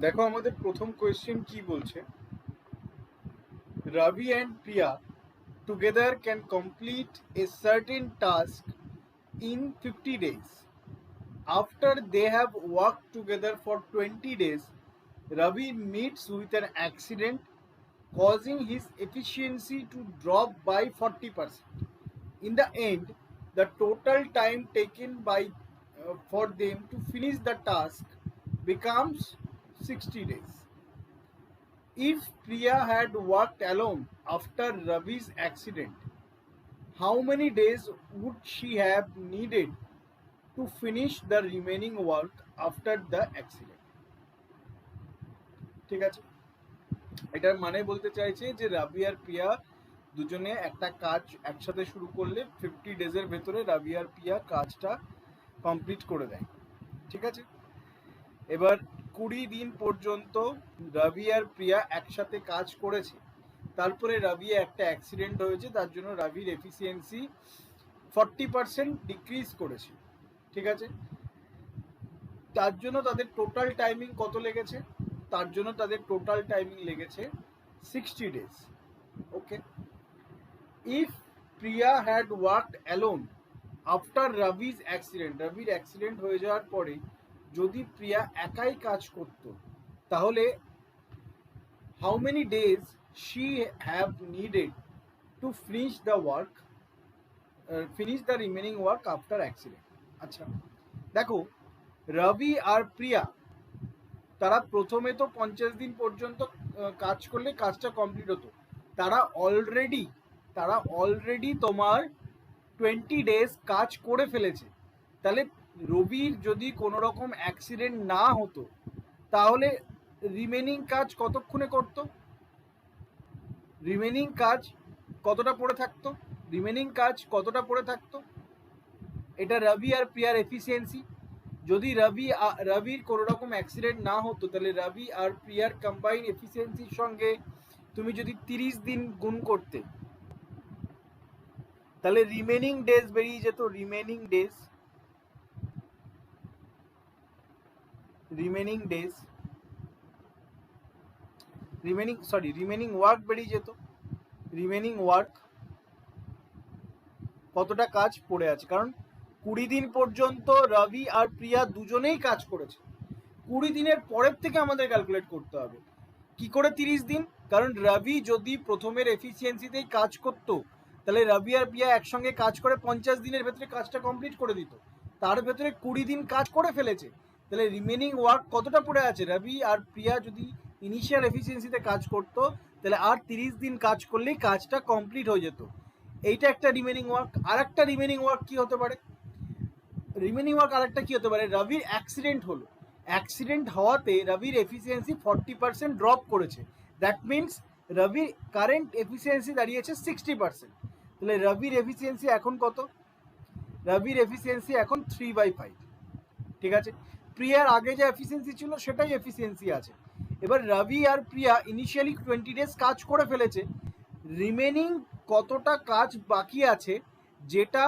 দেখো আমাদের প্রথম কোয়েশ্চেন কি বলছে, Ravi and Priya together can complete a certain task in 50 days. After they have worked together for 20 days, Ravi meets with an accident causing his efficiency to drop by 40%. In the end, the total time taken for them to finish the task becomes 60 days. If Priya had worked alone after Ravi's accident, how many days would she have needed to finish the remaining work after the accident? ঠিক আছে, এটার মানে বলতে চাইছে যে রাবি আর প্রিয়া দুজনে একটা কাজ একসাথে শুরু করলে 50 ডেজের ভেতরে রাবি আর প্রিয়া কাজটা কমপ্লিট করে দেয়। ঠিক আছে, এবার 20 দিন পর্যন্ত রাবি আর প্রিয়া একসাথে কাজ করেছে, তারপরে রাবি একটা অ্যাক্সিডেন্ট হয়েছে, তার জন্য রাবির এফিসিয়েন্সি 40% ডিক্রিজ করেছে। ঠিক আছে, তার জন্য তাদের টোটাল টাইমিং কত লেগেছে? তার জন্য তাদের টোটাল টাইমিং লেগেছে 60 days. Okay, if Priya had worked alone after Ravi's accident, রাবির অ্যাক্সিডেন্ট হয়ে যাওয়ার পরে যদি প্রিয়া একাই কাজ করত, তাহলে how many days she have needed to finish the work, finish the remaining work after accident. আচ্ছা দেখো, রবি আর প্রিয়া তারা প্রথমে তো 50 দিন পর্যন্ত কাজ করলে কাজটা কমপ্লিট হতো, তারা অলরেডি তোমার 20 ডেজ কাজ করে ফেলেছে। তাহলে রবির যদি কোনো রকম অ্যাক্সিডেন্ট না হতো, তাহলে রিমেনিং কাজ কতক্ষণে করতো? রিমেনিং কাজ কতটা পড়ে থাকতো? এটা রবি আর প্রিয়ার এফিসিয়েন্সি। যদি রবির কোনো রকম অ্যাক্সিডেন্ট না হতো, তাহলে রবি আর প্রিয়ার কম্বাইন এফিসিয়েন্সির সঙ্গে তুমি যদি 30 দিন গুণ করতে, তাহলে রিমেনিং ডেজ বেরিয়ে যেত। রিমেনিং ওয়ার্ক বেরিয়ে যেত। রিমেনিং ওয়ার্ক কতটা কাজ পড়ে আছে, কারণ 20 দিন পর্যন্ত রবি আর প্রিয়া দুজনেই কাজ করেছে। 20 দিনের পরের থেকে আমাদের ক্যালকুলেট করতে হবে। কি করে 30 দিন? কারণ রবি যদি প্রথমের এফিসিয়েন্সিতেই কাজ করতো, তাহলে রবি আর প্রিয়া একসঙ্গে কাজ করে 50 দিনের ভেতরে কাজটা কমপ্লিট করে দিত। তার ভেতরে 20 দিন কাজ করে ফেলেছে, তাহলে রিমেনিং ওয়ার্ক কতটা পড়ে আছে? রবি আর প্রিয়া যদি ইনিশিয়াল এফিসিয়েন্সিতে কাজ করতো, তাহলে আর 30 দিন কাজ করলেই কাজটা কমপ্লিট হয়ে যেত। এইটা একটা রিমেনিং ওয়ার্ক। আর একটা রিমেনিং ওয়ার্ক কি হতে পারে? রবির অ্যাক্সিডেন্ট হওয়াতে রবির এফিসিয়েন্সি 40% ড্রপ করেছে। দ্যাট মিনস রবির কারেন্ট এফিসিয়েন্সি দাঁড়িয়েছে 60%। তাহলে রবির এফিসিয়েন্সি এখন কত? রবির এফিসিয়েন্সি এখন 3/5। ঠিক আছে, প্রিয়ার আগে যে এফিসিয়েন্সি ছিল সেটাই এফিসিয়েন্সি আছে। এবার রবি আর প্রিয়া ইনিশিয়ালি 20 ডেজ কাজ করে ফেলেছে, রিমেনিং কতটা কাজ বাকি আছে যেটা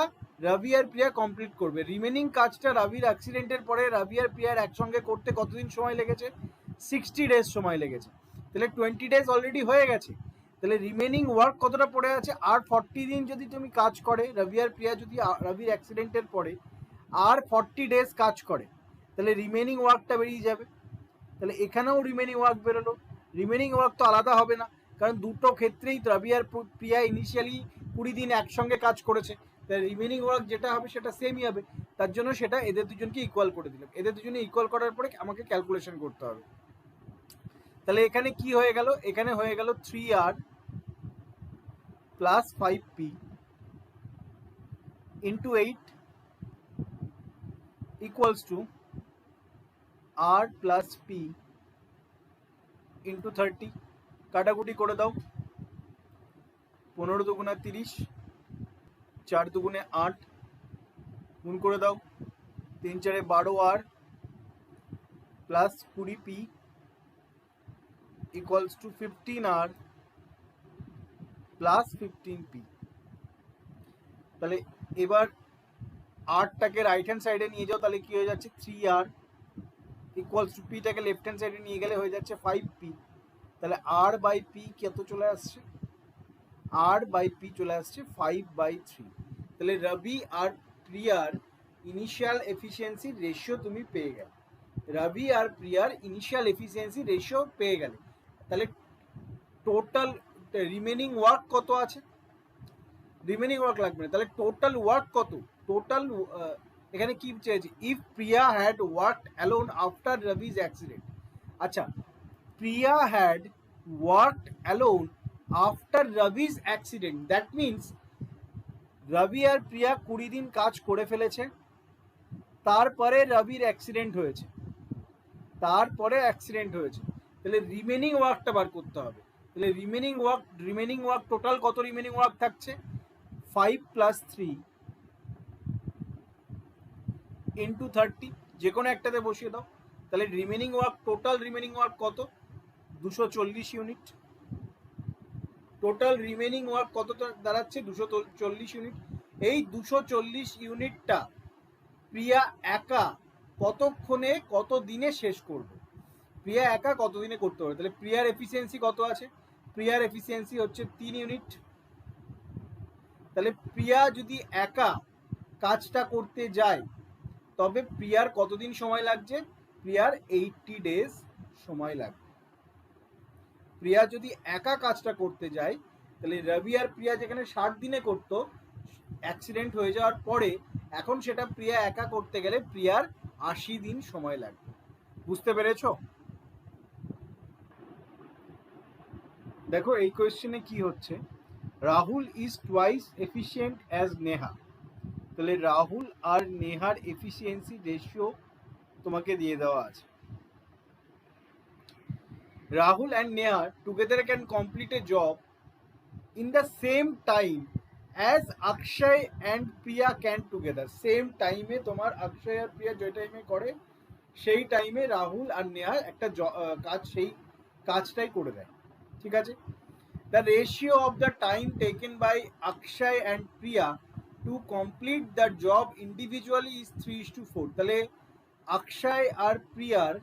রবি আর প্রিয়া কমপ্লিট করবে? রিমেনিং কাজটা রবির অ্যাক্সিডেন্টের পরে রবি আর প্রিয়ার একসঙ্গে করতে কতদিন সময় লেগেছে? 60 ডেজ সময় লেগেছে। তাহলে 20 ডেজ অলরেডি হয়ে গেছে, তাহলে রিমেনিং ওয়ার্ক কতটা পড়ে আছে? আর 40 দিন যদি তুমি কাজ করে, রবি আর প্রিয়া যদি রবির অ্যাক্সিডেন্টের পরে আর 40 ডেজ কাজ করে, তাহলে রিমেনিং ওয়ার্কটা বেরিয়ে যাবে। তাহলে এখানেও রিমেনিং ওয়ার্ক বেরোলো। রিমেনিং ওয়ার্ক তো আলাদা হবে না, কারণ দুটো ক্ষেত্রেই রবি আর প্রিয়া ইনিশিয়ালি 20 দিন একসঙ্গে কাজ করেছে, তাহলে রিমেনিং ওয়ার্ক যেটা হবে সেটা সেমই হবে। তার জন্য সেটা এদের দুজনকে ইকুয়াল করে দিলাম। এদের দুজনে ইকুয়াল করার পরে আমাকে ক্যালকুলেশন করতে হবে। তাহলে এখানে কি হয়ে গেল? এখানে হয়ে গেল 3R plus 5P into 8 equals to R plus P into 30। কাটাকুটি করে দাও। 15 দুগুণে 30, 4 দুগুণে 8, গুণ করে দাও। 3 4 12R plus 20P equals to 15R plus 15P। তাহলে এবার আরটাকে রাইট হ্যান্ড সাইডে নিয়ে যাও, তাহলে কি হয়ে যাচ্ছে? 3R ইকুয়ালস টু পিটাকে লেফট হ্যান্ড সাইডে নিয়ে গেলে হয়ে যাচ্ছে 5p। তাহলে r বাই পি কত চলে আসছে, r বাই পি চলে আসছে 5/3। তাহলে রবি আর প্রিয়ার ইনিশিয়াল এফিসিয়েন্সি রেশিও তুমি পেয়ে গেলে, রবি আর প্রিয়ার ইনিশিয়াল এফিসিয়েন্সি রেশিও পেয়ে গেলে। তাহলে টোটাল রিমেনিং ওয়ার্ক কত আছে, রিমেনিং ওয়ার্ক লাগবে না, তাহলে টোটাল ওয়ার্ক কত, টোটাল এখানে কি চেয়েছে, if Priya had worked alone after Ravi's accident. আচ্ছা, Priya had worked alone after Ravi's accident, that means Ravi আর প্রিয়া 20 দিন কাজ করে ফেলেছে, তারপরে রবির অ্যাক্সিডেন্ট হয়েছে, তারপরে অ্যাক্সিডেন্ট হয়েছে। তাহলে রিমেনিং ওয়ার্কটা বার করতে হবে। তাহলে রিমেনিং ওয়ার্ক টোটাল কত রিমেনিং ওয়ার্ক থাকছে, 5 + 3 × 30, যে কোনো একটাতে বসিয়ে দাও। তাহলে remaining work, total remaining work কত, 240 ইউনিট। টোটাল রিমেনিং ওয়ার্ক কত দাঁড়াচ্ছে, 240 ইউনিট। এই 240 ইউনিটটা প্রিয়া একা কতক্ষণে কত দিনে শেষ করবে, প্রিয়া একা কত দিনে করতে পারবে। তাহলে প্রিয়ার এফিসিয়েন্সি কত আছে, প্রিয়ার এফিসিয়েন্সি হচ্ছে 3 ইউনিট। তাহলে প্রিয়া যদি একা কাজটা করতে যায় তবে প্রিয়ার কতদিন সময় লাগছে, প্রিয়ার 80 ডেজ সময় লাগবে। প্রিয়া যদি একা কাজটা করতে যায় তাহলে রবি আর প্রিয়া যেখানে 60 দিনে করতো, অ্যাক্সিডেন্ট হয়ে যাওয়ার পরে এখন সেটা প্রিয়া একা করতে গেলে প্রিয়ার 80 দিন সময় লাগবে। বুঝতে পেরেছো? দেখো এই কোয়েশ্চেনে কি হচ্ছে, Rahul is twice efficient as Neha. তাহলে রাহুল আর নেহার এফিসিয়েন্সি রেশিও তোমাকে দিয়ে দেওয়া আছে। Rahul and Neha together can complete A job in the same time as Akshay and Priya can together। Same টাইমে তোমার অক্ষয় আর প্রিয়া যে টাইমে করে সেই টাইমে রাহুল আর নেহা একটা কাজ, সেই কাজটাই করে দেয়। ঠিক আছে, the ratio of the time taken by Akshay and Priya to complete the job individually is 3:4। তাহলে অক্ষয় আর প্রিয়ার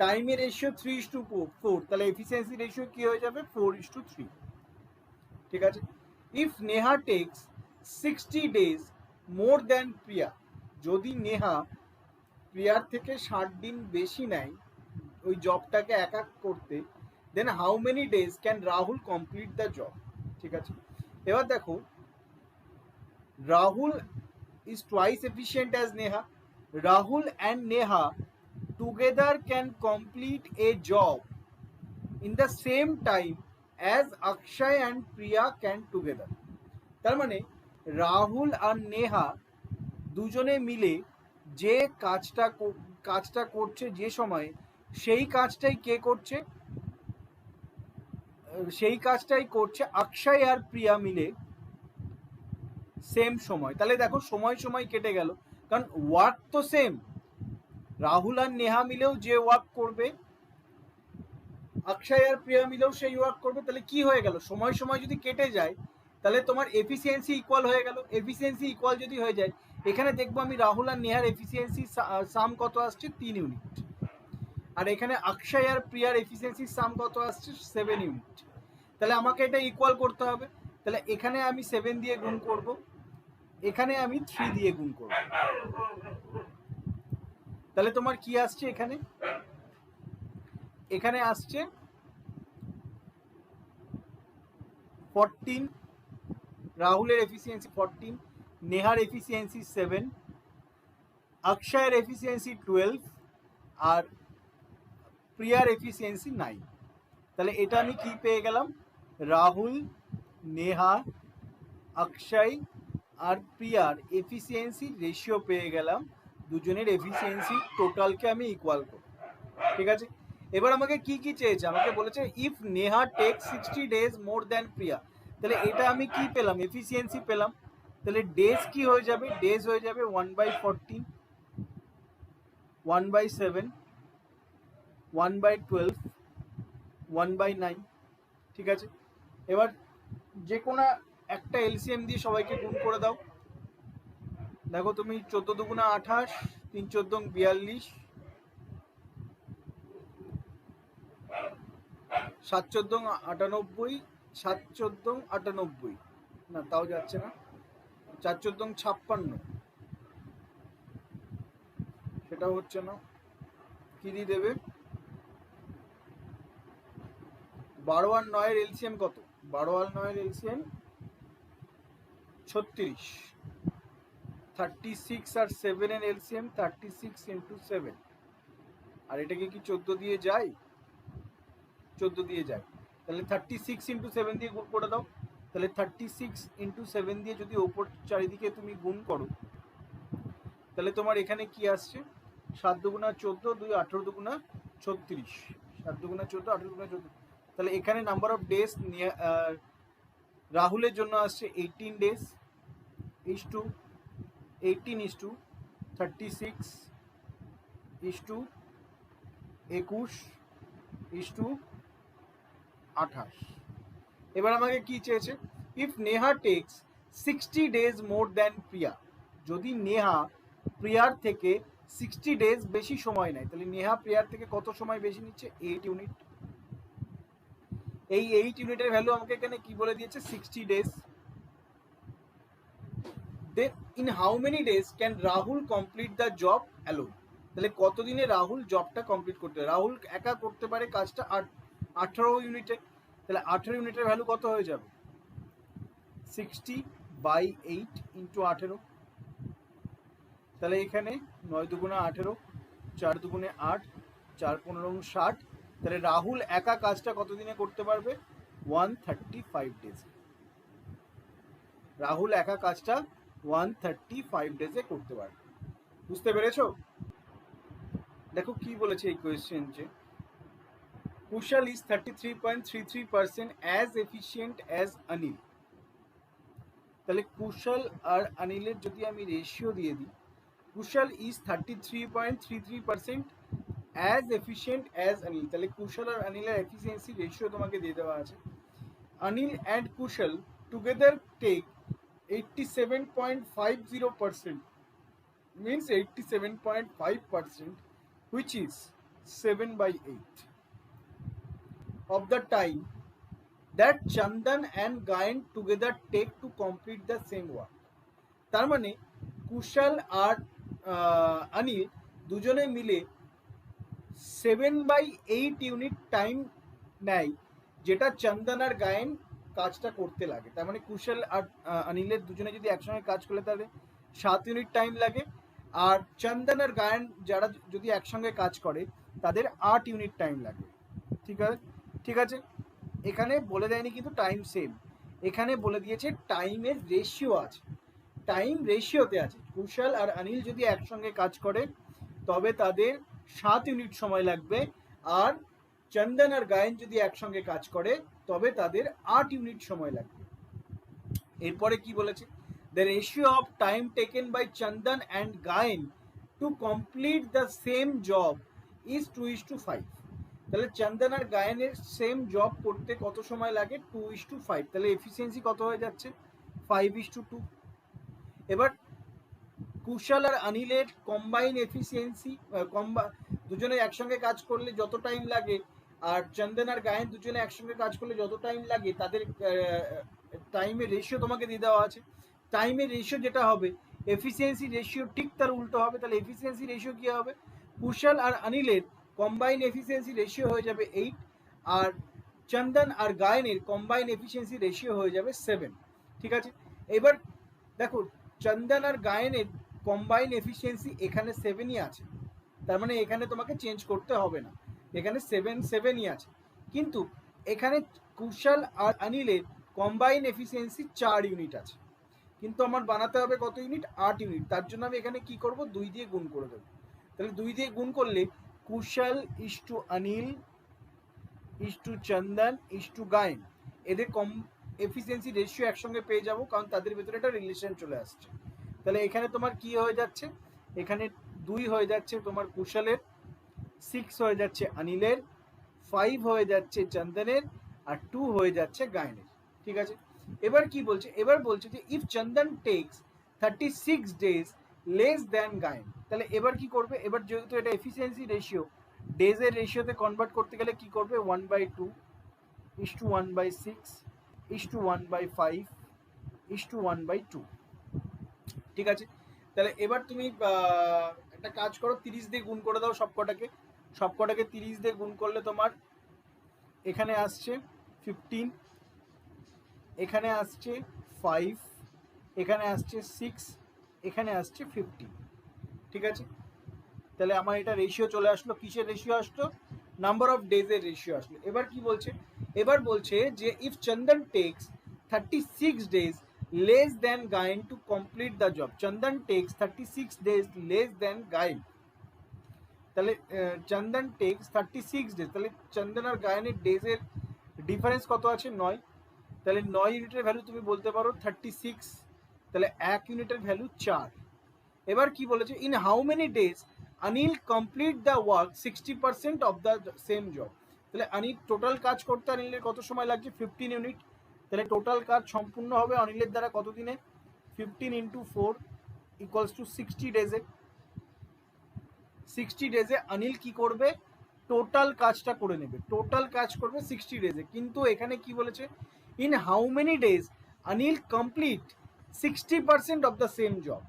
টাইমের রেশিও 3:4, তাহলে এফিসিয়েন্সি রেশিও কি হয়ে যাবে, 4:3। ঠিক আছে, if Neha takes 60 days more than Priya, যদি নেহা প্রিয়ার থেকে 60 দিন বেশি নেয় ওই জবটাকে একা করতে, then how many days can Rahul complete the job. ঠিক আছে, এবার দেখো Rahul is twice efficient as Neha, Rahul and Neha together can complete a job in the same time as Akshay and Priya can together। তার মানে রাহুল আর নেহা দুজনে মিলে যে কাজটা করছে যে সময়, সেই কাজটাই কে করছে, সেই কাজটাই করছে অক্ষয় আর প্রিয়া মিলে সেম সময়। তাহলে দেখো সময় সময় কেটে গেল, কারণ ওয়ার্ক তো সেম, রাহুল আর নেহা মিলেও যে ওয়ার্ক করবে, অক্ষয় আর প্রিয়া মিলেও সেই ওয়ার্ক করবে। তাহলে কি হয়ে গেল, সময় সময় যদি কেটে যায় তাহলে তোমার এফিসিয়েন্সি ইকুয়াল হয়ে গেল। এফিসিয়েন্সি ইকুয়াল যদি হয়ে যায়, এখানে দেখবো আমি রাহুল আর নেহার এফিসিয়েন্সি সাম কত আসছে, 3 ইউনিট, আর এখানে অক্ষয় আর প্রিয়ার এফিসিয়েন্সি সাম কত আসছে, 7 ইউনিট। তাহলে আমাকে এটা ইকুয়াল করতে হবে। তাহলে এখানে আমি 7 দিয়ে গুণ করব, এখানে আমি 3 দিয়ে গুণ করব। তাহলে তোমার কি আসছে, এখানে এখানে আসছে 14, রাহুলের এফিসিয়েন্সি 14, নেহার এফিসিয়েন্সি 7, অক্ষয়ের এফিসিয়েন্সি 12, আর প্রিয়ার এফিসিয়েন্সি 9। তাহলে এটা আমি কি পেয়ে গেলাম, রাহুল, নেহা, অক্ষয় আর প্রিয়ার এফিসিয়েন্সি রেশিও পেয়ে গেলাম, দুজনের এফিসিয়েন্সি টোটালকে আমি ইকুয়াল করব। ঠিক আছে, এবার আমাকে কি কি চেয়েছে, আমাকে বলেছে if Neha take 60 days more than Priya. তাহলে এটা আমি কি পেলাম, এফিসিয়েন্সি পেলাম। তাহলে ডেজ কি হয়ে যাবে, ডেজ হয়ে যাবে 1/14, 1/7, 1/12, 1/9। ঠিক আছে, এবার যে কোনো একটা এলসিএম দিয়ে সবাইকে গুণ করে দাও। দেখো তুমি 14 দুগুণা 28, 3 14 42, 7 14 98, 7 14 98, না তাও যাচ্ছে না, 4 14 56, সেটাও হচ্ছে না। কি দিয়ে দেবে? 12 আর 9 এর এলসিএম কত? 12 আর 9 এর এলসিএম 36, 36 আর 7 এর এলসিএম 36 ইন্টু 7, আর এটাকে কি 14 দিয়ে যায়? 14 দিয়ে যায়। তাহলে 36 ইন্টু 7 দিয়ে গুণ করে দাও। তাহলে 36 ইন্টু 7 দিয়ে যদি ওপর চারিদিকে তুমি গুণ করো, তাহলে তোমার এখানে কি আসছে? 7 দুগুণা 14, 2 18 দুগুণা 36, 7 দুগুণা 14, 18 দুগুণা 14। তাহলে এখানে নাম্বার অফ ডেজ রাহুলের জন্য আসছে 18 days is to 18 is to 36 is to 21 is to 28। এবার আমাকে কি চেয়েছে? If Neha takes 60 days more than Priya, যদি নেহা প্রিয়ার থেকে 60 ডেজ বেশি সময় নেয়, তাহলে নেহা প্রিয়ার থেকে কত সময় বেশি নিচ্ছে? 8 ইউনিট। এই 8 ইউনিটের ভ্যালু আমাকে এখানে কি বলে দিয়েছে? 60 days. Then in how many days can Rahul complete the job alone, তাহলে কতদিনে রাহুল জবটা কমপ্লিট করতে পারে? রাহুল একা করতে পারে কাজটা 18 ইউনিটে, তাহলে 18 ইউনিটের ভ্যালু কত হয়ে যাবে? 60/8 ইন্টু 18। তাহলে এখানে 9 দুগুণা 18, 4 দুগুণে 8, 4 15 60। তাহলে রাহুল একা কাজটা কতদিনে করতে পারবে? 135 ডেজ। রাহুল একা কাজটা 135 ডেজে করতে পারবে। বুঝতে পেরেছো? দেখো কি বলেছে এই কোয়েশ্চেন, যে Kushal is 33.33% as efficient as Anil. তাহলে কুশল আর অনিলের যদি আমি রেশিও দিয়ে দিই, Kushal is 33.33% as efficient as Anil, তাহলে কুশল আর অনিলের এফিসিয়েন্সি রেশিও তোমাকে দিয়ে দেওয়া আছে। Anil and Kushal together take 87.50%, means 87.5%, which is 7/8 of the time that Chandan and Gayan together take to complete the same work. তার মানে কুশল আর অনিল দুজনে মিলে 7/8 ইউনিট টাইম নেয়, যেটা চন্দন আর গায়ন কাজটা করতে লাগে। তার মানে কুশল আর অনিলের দুজনে যদি একসঙ্গে কাজ করলে তাহলে 7 ইউনিট টাইম লাগে, আর চন্দন আর গায়ন যারা যদি একসঙ্গে কাজ করে তাদের 8 ইউনিট টাইম লাগে। ঠিক আছে। এখানে বলে দেয়নি কিন্তু টাইম সেম, এখানে বলে দিয়েছে টাইমের রেশিও আছে, টাইম রেশিওতে আছে। কুশল আর অনিল যদি একসঙ্গে কাজ করে তবে তাদের 7 ইউনিট সময় লাগবে, আর চন্দন আর গায়ন যদি একসঙ্গে কাজ করে তবে তাদের 8 ইউনিট সময় লাগবে। এরপরে কি বলেছে? The ratio of time taken by Chandan and Gayan to complete the same job is 2:5। তাহলে চন্দন আর গায়নের সেম জব করতে কত সময় লাগে? 2:5। তাহলে এফিসিয়েন্সি কত হয়ে যাচ্ছে? 5:2। এবার কুশল আর অনিলের কম্বাইন এফিসিয়েন্সি, দুজনে একসঙ্গে কাজ করলে যত টাইম লাগে, আর চন্দন আর গায়ন দুজনে একসঙ্গে কাজ করলে যত টাইম লাগে, তাদের টাইমের রেশিও তোমাকে দিয়ে দেওয়া আছে। টাইমের রেশিও যেটা হবে, এফিসিয়েন্সি রেশিও ঠিক তার উল্টো হবে। তাহলে এফিসিয়েন্সি রেশিও কি হবে? কুশল আর অনিলের কম্বাইন এফিসিয়েন্সি রেশিও হয়ে যাবে 8, আর চন্দন আর গায়নের কম্বাইন এফিসিয়েন্সি রেশিও হয়ে যাবে 7। ঠিক আছে। এবার দেখো চন্দন আর গায়নের কম্বাইন এফিসিয়েন্সি এখানে 7ই আছে, তার মানে এখানে তোমাকে চেঞ্জ করতে হবে না, এখানে 7ই আছে। কিন্তু এখানে কুশল আর অনিলের কম্বাইন এফিসিয়েন্সি 4 ইউনিট আছে, কিন্তু আমার বানাতে হবে কত ইউনিট? 8 ইউনিট। তার জন্য আমি এখানে কি করব? 2 দিয়ে গুণ করে দেবো। তাহলে 2 দিয়ে গুণ করলে কুশল is to Anil is to Chandan is to গায়ন, এদের এফিসিয়েন্সি রেশিও একসঙ্গে পেয়ে যাবো, কারণ তাদের ভেতরে একটা রিলেশন চলে আসছে। তাহলে এখানে তোমার কি হয়ে যাচ্ছে? এখানে 2 হয়ে যাচ্ছে তোমার কুশলের, 6 হয়ে যাচ্ছে অনিলের, 5 হয়ে যাচ্ছে চন্দনের, আর 2 হয়ে যাচ্ছে গায়নের। ঠিক আছে। এবার কি বলছে? এবার বলছে যে if Chandan takes 36 days less than Gayan, তাহলে এবার কি করবে, এবার যেহেতু এটা এফিসিয়েন্সি রেশিও, ডেজের রেশিওতে কনভার্ট করতে গেলে কি করবে, 1/2 = 1/6 = 1/5 = 1/2। ঠিক আছে, তাহলে এবার তুমি একটা কাজ করো, 30 দিয়ে গুণ করে দাও সবকটাকে 30 দিয়ে গুণ করলে তোমার এখানে আসছে 15, এখানে আসছে 5, এখানে আসছে 6, এখানে আসছে 15। ঠিক আছে, তাহলে আমার এটা রেশিও চলে আসলো, কিসের রেশিও আসলো, নাম্বার অফ ডেজের রেশিও আসলো। এবার কি বলছে, এবার বলছে যে if Chandan takes 36 days less than Gayan to complete the job, Chandan takes 36 days less than Gayan, তাহলে চন্দন টেক্স 36 days, তাহলে চন্দন আর গায়নের ডেজের ডিফারেন্স কত আছে, 9, তাহলে 9 ইউনিটের ভ্যালু তুমি বলতে পারো 36, তাহলে 1 ইউনিটের ভ্যালু 4। এবার কি বলেছে, in how many days Anil complete the work 60% of the same job, তাহলে অনিল টোটাল কাজ করতে অনিলের কত সময় লাগছে, 15 ইউনিট, তাহলে টোটাল কাজ সম্পূর্ণ হবে অনিলের দ্বারা কত দিনে, 15 × 4 = 60 ডেজে। 60 ডেজে অনিল কি করবে, টোটাল কাজটা করে নেবে, টোটাল কাজ করবে 60 ডেজে। কিন্তু এখানে কি বলেছে, in how many days Anil complete 60% of the same job,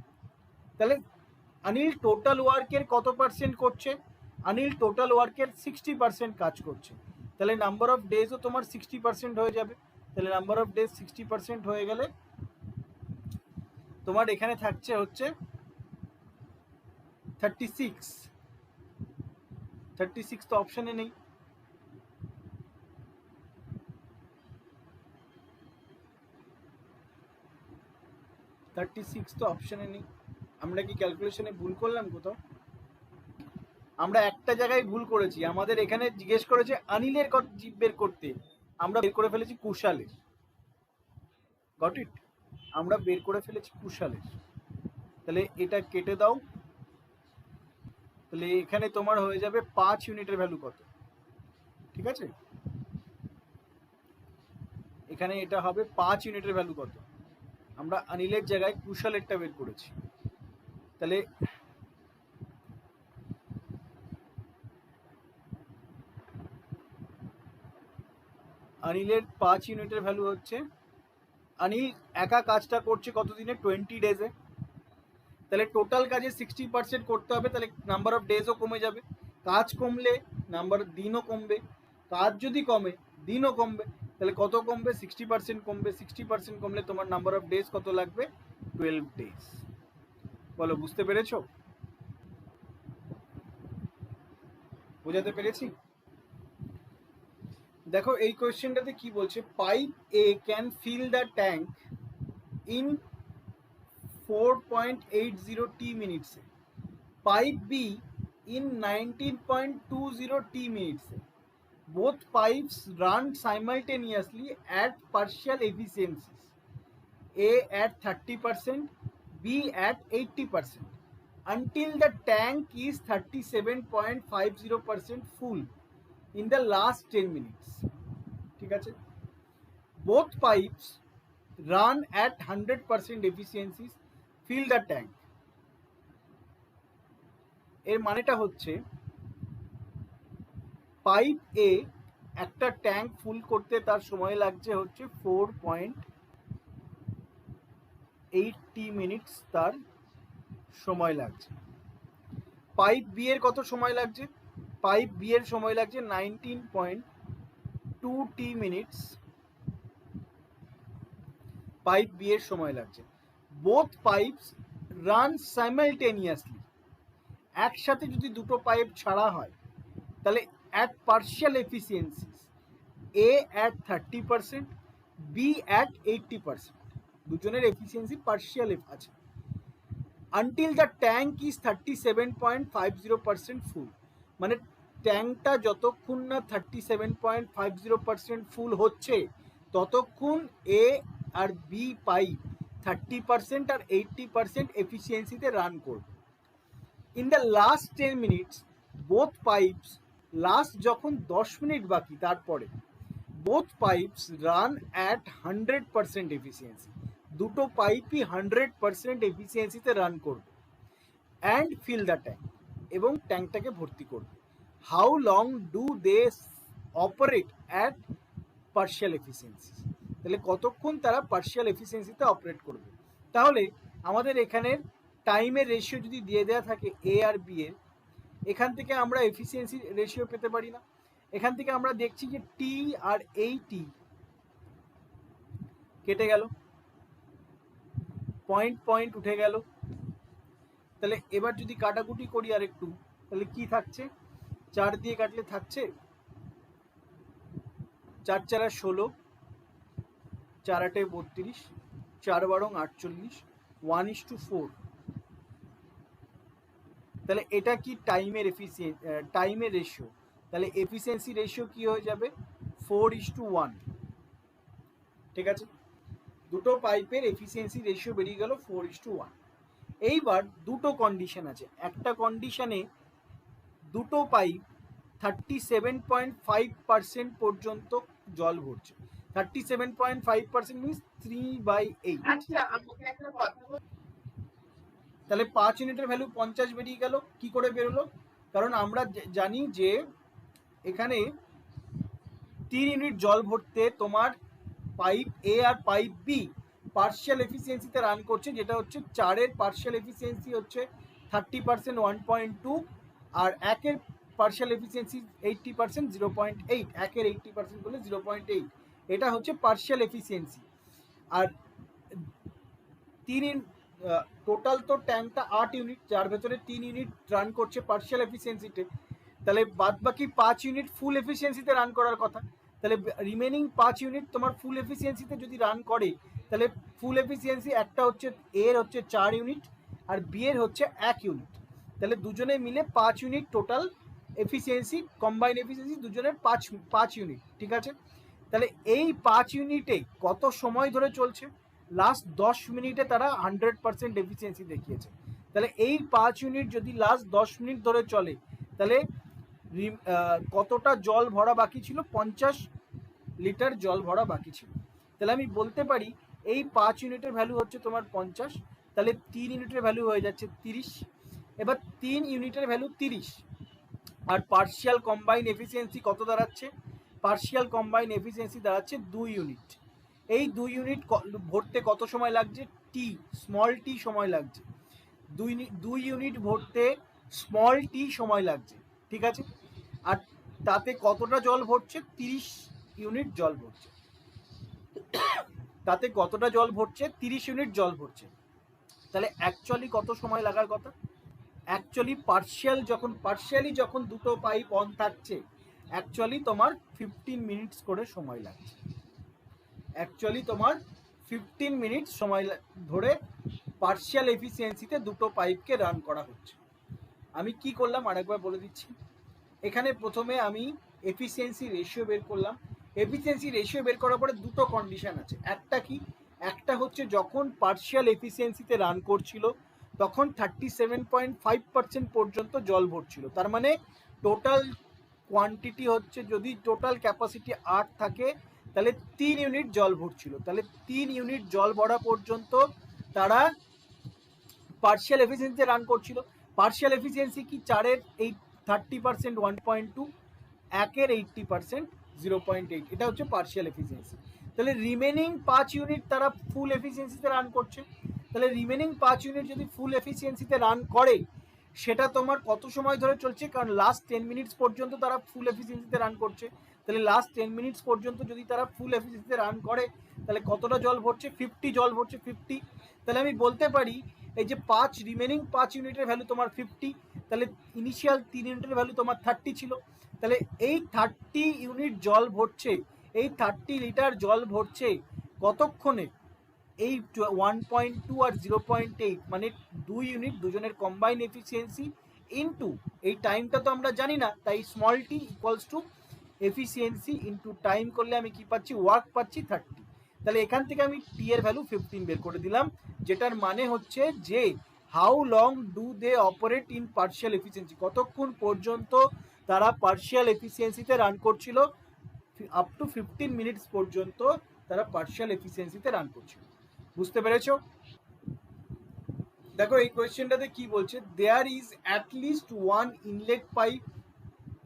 তাহলে অনিল টোটাল ওয়ার্কের কত পার্সেন্ট করছে, অনিল টোটাল ওয়ার্কের 60% কাজ করছে, তাহলে নাম্বার অফ ডেজও তোমার 60% হয়ে যাবে। তাহলে নাম্বার অফ ডেজ 60% হয়ে গেলে তোমার এখানে থাকছে হচ্ছে 36, 36 তো অপশানে নেই, আমরা কি ক্যালকুলেশনে ভুল করলাম কোথাও, আমরা একটা জায়গায় ভুল করেছি, আমাদের এখানে জিজ্ঞেস করেছে অনিলের বের করতে, আমরা বের করে ফেলেছি কুশালের, গট ইট, আমরা বের করে ফেলেছি কুশালের। তাহলে এটা কেটে দাও, তাহলে এখানে তোমার হয়ে যাবে 5 ইউনিটের ভ্যালু কত, ঠিক আছে, এখানে এটা হবে 5 ইউনিটের ভ্যালু কত, আমরা অনিলের জায়গায় কুশালেরটা বের করেছি, তাহলে অনিলের 5 ইউনিটের ভ্যালু হচ্ছে, অনিল একা কাজটা করছে কত দিনে, 20 ডেজে, তাহলে টোটাল কাজে 60% করতে হবে, তাহলে নাম্বার অফ ডেজও কমে যাবে, কাজ কমলে নাম্বার দিনও কমবে, কাজ যদি কমে দিনও কমবে, তাহলে কত কমবে, 60% কমবে, 60% কমলে তোমার নাম্বার অফ ডেজ কত লাগবে, 12 ডেজ। বলো বুঝতে পেরেছো, বোঝাতে পেরেছি? দেখো এই কোয়েশ্চেনটাতে কি বলছে, pipe A can fill the tank in 4.80 t minutes, pipe B in 19.20 t minutes, both pipes run simultaneously at partial efficiencies, A at 30%, B at 80%, until the tank is 37.50% full in the last 10 minutes, ঠিক আছে, both pipes run at 100% efficiencies, fill the tank, এর মানেটা হচ্ছে pipe এ একটা tank ফুল করতে তার সময় লাগছে হচ্ছে 4.80 মিনিটস তার সময় লাগছে। পাইপ বি এর কত সময় লাগছে, পাইপ বি এর সময় লাগছে 19.2 টি মিনিটস, পাইপ বি এর সময় লাগছে। বোথ পাইপস রান সাইমালটেনিয়াসলি, একসাথে যদি দুটো পাইপ ছাড়া হয় তাহলে at partial efficiencies, A at 30%, B at 80%, দুজনের এফিসিয়েন্সি পার্শিয়াল আছে, until the tank is 37.50% full, মানে ট্যাঙ্কটা যতক্ষণ না 37.50% ফুল হচ্ছে ততক্ষণ এ আর বি পাইপ 30% আর 80% এফিসিয়েন্সিতে রান করবে। In the last 10 minutes both pipes, last যখন 10 মিনিট বাকি তারপরে both pipes run at 100% efficiency, দুটো পাইপই 100% এফিসিয়েন্সিতে রান করবে। অ্যান্ড ফিল দ্য ট্যাঙ্ক, এবং ট্যাঙ্কটাকে ভর্তি করবে। How long do they operate at partial efficiency, তাহলে কতক্ষণ তারা পার্শিয়াল এফিসিয়েন্সিতে অপারেট করবে। তাহলে আমাদের এখানের টাইমের রেশিও যদি দিয়ে দেওয়া থাকে এ আর বি এর, এখান থেকে আমরা এফিসিয়েন্সি রেশিও পেতে পারি না? এখান থেকে আমরা দেখছি যে টি আর এই টি কেটে গেল, পয়েন্ট পয়েন্ট উঠে গেল। তাহলে এবার যদি কাটাকুটি করি আর একটু, তাহলে কি থাকছে? 4 দিয়ে কাটলে থাকছে 4 4 16, 4 8 32, 4 12 48, 1:4। তাহলে এটা কি টাইমের টাইমের রেশিও, তাহলে এফিসিয়েন্সি রেশিও কি হয়ে যাবে? 4:1। ঠিক আছে, দুটো পাইপের এফিসিয়েন্সি রেশিও বেরিয়ে গেল 4:1। এইবার দুটো কন্ডিশন আছে। একটা কন্ডিশনে দুটো পাইপ 37.5% পর্যন্ত জল ভরছে। 37.5% মিনস 3/8। তাহলে 5 ইউনিটের ভ্যালু 50 বেরিয়ে গেল। কি করে বেরোলো? কারণ আমরা জানি যে এখানে 3 ইউনিট জল ভরতে তোমার পাইপ এ আর পাইপ বি পার্শিয়াল এফিসিয়েন্সিতে রান করছে, যেটা হচ্ছে 4 এর পার্শিয়াল এফিসিয়েন্সি হচ্ছে 30%, 1.2, আর 1 এর পার্শিয়াল এফিসিয়েন্সি 80%, 0.8। 1 এর 80% বলে 0.8, এটা হচ্ছে পার্শিয়াল এফিসিয়েন্সি। আর 3 টোটাল তো ট্যাঙ্কটা 8 ইউনিট, যার ভেতরে 3 ইউনিট রান করছে পার্শিয়াল এফিসিয়েন্সিতে, তাহলে বাদ বাকি 5 ইউনিট ফুল এফিসিয়েন্সিতে রান করার কথা। তাহলে রিমেনিং 5 ইউনিট তোমার ফুল এফিসিয়েন্সিতে যদি রান করে, তাহলে ফুল এফিসিয়েন্সি একটা হচ্ছে এর হচ্ছে 4 ইউনিট আর বি এর হচ্ছে 1 ইউনিট। তাহলে দুজনে মিলে 5 unit total efficiency, combine efficiency দুজনের 5 ইউনিট। ঠিক আছে, তাহলে এই 5 ইউনিটে কত সময় ধরে চলছে? লাস্ট 10 মিনিটে তারা 100% এফিসিয়েন্সি দেখিয়েছে। তাহলে এই 5 ইউনিট যদি লাস্ট 10 মিনিট ধরে চলে, তাহলে কতটা জল ভরা বাকি ছিল? 50 লিটার জল ভরা বাকি ছিল। তাহলে আমি বলতে পারি এই 5 ইউনিটের ভ্যালু হচ্ছে তোমার 50, তাহলে 3 ইউনিটের ভ্যালু হয়ে যাচ্ছে 30। এবার 3 ইউনিটের ভ্যালু 30, আর পার্শিয়াল কম্বাইন এফিসিয়েন্সি কত দাঁড়াচ্ছে? পার্শিয়াল কম্বাইন এফিসিয়েন্সি দাঁড়াচ্ছে 2 ইউনিট। এই 2 ইউনিট ভরতে কত সময় লাগছে? টি, স্মল টি সময় লাগছে। 2 ইউনিট ভরতে স্মল টি সময় লাগছে। ঠিক আছে, আর তাতে কতটা জল ভরছে? 30 ইউনিট জল ভরছে। তাতে কতটা জল ভরছে? 30 ইউনিট জল ভরছে। তাহলে অ্যাকচুয়ালি কত সময় লাগার কথা? অ্যাকচুয়ালি পার্শিয়ালি যখন দুটো পাইপ অন থাকছে, অ্যাকচুয়ালি তোমার 15 মিনিটস করে সময় লাগছে। অ্যাকচুয়ালি তোমার 15 মিনিট সময় ধরে পার্শিয়াল এফিসিয়েন্সিতে দুটো পাইপকে রান করা হচ্ছে। আমি কি করলাম আরেকবার বলে দিচ্ছি। এখানে প্রথমে আমি এফিসিয়েন্সি রেশিও বের করলাম। এফিসিয়েন্সি রেশিও বের করার পরে দুটো কন্ডিশন আছে। একটা কি? একটা হচ্ছে যখন পার্শিয়াল এফিসিয়েন্সিতে রান করছিল তখন 37.5% পর্যন্ত জল ভরছিল। তার মানে টোটাল কোয়ান্টিটি হচ্ছে, যদি টোটাল ক্যাপাসিটি 8 থাকে, তাহলে 3 ইউনিট জল ভরছিল। তাহলে 3 ইউনিট জল ভরা পর্যন্ত তারা পার্শিয়াল এফিসিয়েন্সি রান করছিল। পার্শিয়াল এফিসিয়েন্সি কি? 4 এর 30%, 1.2, 1 এর 80%, 0.8, এটা হচ্ছে পার্শিয়াল এফিসিয়েন্সি। তাহলে রিমেনিং 5 ইউনিট তারা ফুল এফিসিয়েন্সিতে রান করছে। তাহলে রিমেনিং 5 ইউনিট যদি ফুল এফিসিয়েন্সিতে রান করে, সেটা তোমার কত সময় ধরে চলছে? কারণ লাস্ট 10 মিনিটস পর্যন্ত তারা ফুল এফিসিয়েন্সিতে রান করছে। তাহলে লাস্ট 10 মিনিটস পর্যন্ত যদি তারা ফুল এফিসিয়েন্সিতে রান করে, তাহলে কতটা জল ভরছে? 50 জল ভরছে, 50। তাহলে আমি বলতে পারি এই যে রিমেনিং 5 ইউনিটের ভ্যালু তোমার 50, তাহলে ইনিশিয়াল 3 ইউনিটের ভ্যালু তোমার 30 ছিল। তাহলে এই 30 ইউনিট জল ভরছে, এই 30 লিটার জল ভরছে কতক্ষণে? এই 1.2 আর 0.8, মানে 2 ইউনিট দুজনের কম্বাইন এফিসিয়েন্সি ইনটু এই টাইমটা তো আমরা জানি না, তাই small tea equals to efficiency into time করলে আমি কি পাচ্ছি? ওয়ার্ক পাচ্ছি 30। তাহলে এখান থেকে আমি টি এর ভ্যালু 15 বের করে দিলাম, যেটার মানে হচ্ছে যে how long do they operate in partial efficiency, কতক্ষণ পর্যন্ত তারা পার্শিয়াল এফিসিয়েন্সিতে রান করছিল? আপ টু 15 মিনিটস পর্যন্ত তারা পার্শিয়াল এফিসিয়েন্সিতে রান করছিল। বুঝতে পেরেছো? দেখো এই কোয়েশ্চেনটাতে কি বলছে, there is at least one inlet pipe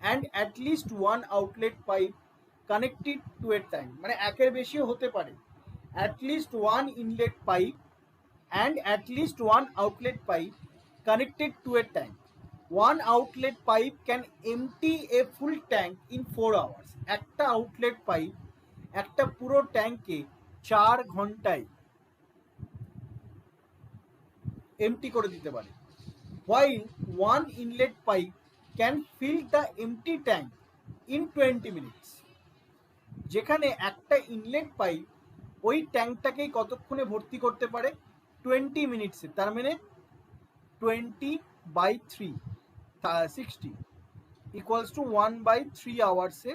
and at least one outlet pipe connected to a tank, মানে একের বেশিও হতে পারে। At least one inlet pipe and at least one outlet pipe connected to a tank. One outlet pipe can empty a full tank in 4 hours. একটা outlet pipe একটা পুরো ট্যাঙ্কে 4 ঘন্টায় এমটি করে দিতে পারে। while one inlet pipe can fill the empty tank in 20 minutes। যেখানে একটা ইনলেট পাইপ ওই ট্যাঙ্কটাকেই কতক্ষণে ভর্তি করতে পারে, 20 মিনিটসে। তার মানে 20/3 60 ইকুয়ালস টু 1/3 আওয়ার্সে